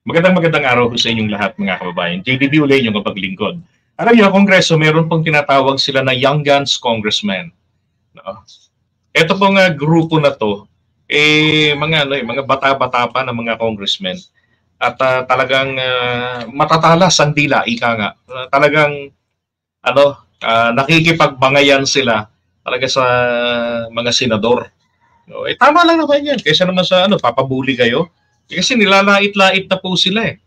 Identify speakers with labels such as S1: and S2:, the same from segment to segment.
S1: Magandang araw po sa inyong lahat mga kababayan. JDB uli yung kapaglingkod. Alam niyo, Kongreso, meron pong tinatawag sila na Young Guns Congressmen. No? Ito pong grupo na to, mga bata-bata pa na mga congressmen. At talagang matatalas ang dila, ika nga. Talagang nakikipagbangayan sila talaga sa mga senador. No? Tama lang naman yan. Kaysa naman sa papabuli kayo. Kasi nilalait-lait na po sila eh.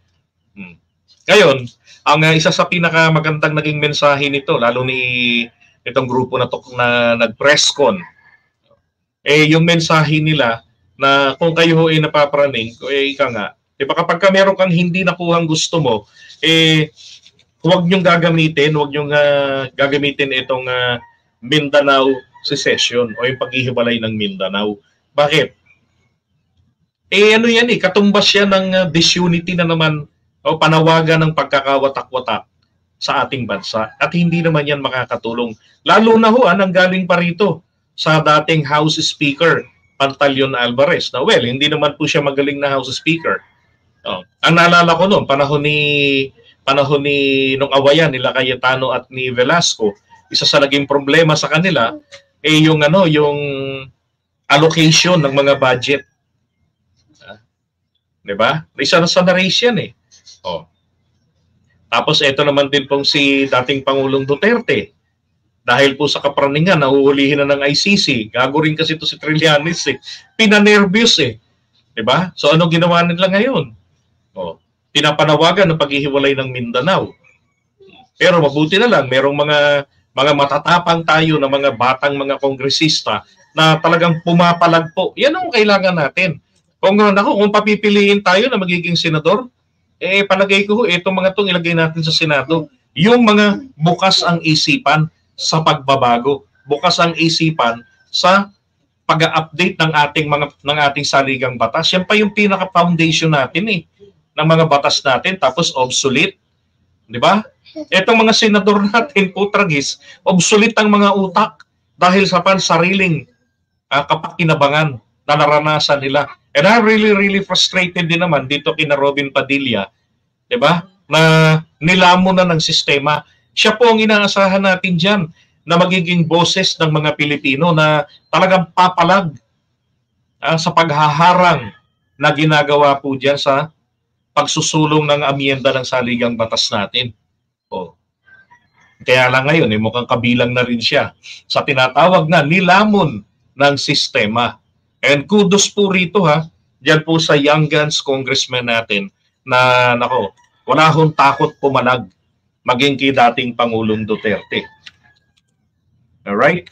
S1: Ngayon, ang isa sa pinakamagandang naging mensahe nito, lalo ni itong grupo na to na nag-press con, yung mensahe nila na kung kayo ay napapraning, ika nga, diba kapag meron kang hindi nakuhang gusto mo, huwag niyong gagamitin itong Mindanao secession o yung paghihiwalay ng Mindanao. Bakit? Katumbas yan ng disunity na naman o panawagan ng pagkakawatak-watak sa ating bansa. At hindi naman yan makakatulong. Lalo na ang galing pa rito sa dating House Speaker, Pantaleon Alvarez. Na hindi naman po siya magaling na House Speaker. Ang naalala ko noon, panahon ni nung awayan nila Cayetano at ni Velasco, isa sa naging problema sa kanila yung allocation ng mga budget. 'Di ba? Isa na sa na-raise yan eh. Tapos ito naman din pong si dating Pangulong Duterte. Dahil po sa kapraningan, nahuhulihin na ng ICC. Gago rin kasi ito si Trillanes eh. Pinanervyos eh. 'Di ba? So ano ginawa nila ngayon? Pinapanawagan ng paghihiwalay ng Mindanao. Pero mabuti na lang, merong mga matatapang tayo na mga batang mga kongresista na talagang pumapalagpo. Yan ang kailangan natin. Kung papipiliin tayo na magiging senador, palagay ko itong mga itong ilagay natin sa Senado. Yung mga bukas ang isipan sa pagbabago, bukas ang isipan sa pag-update ng ating saligang batas. Yan pa yung pinaka-foundation natin ng mga batas natin, tapos obsolete. Di ba? Itong mga senador natin, putragis, obsolete ang mga utak dahil sa sariling kapakinabangan na naranasan nila. And I'm really frustrated din naman dito kina Robin Padilla, 'di ba? Na nilamon na ng sistema. Siya po ang inaasahan natin diyan na magiging boses ng mga Pilipino na talagang papalag sa paghaharang na ginagawa po diyan sa pagsusulong ng amyenda ng saligang batas natin. Kaya lang ngayon mukhang kabilang na rin siya sa tinatawag na nilamon ng sistema. And kudos po rito diyan po sa Young Guns Congressman natin na wala hong takot pumalag maging kay dating Pangulong Duterte. Alright?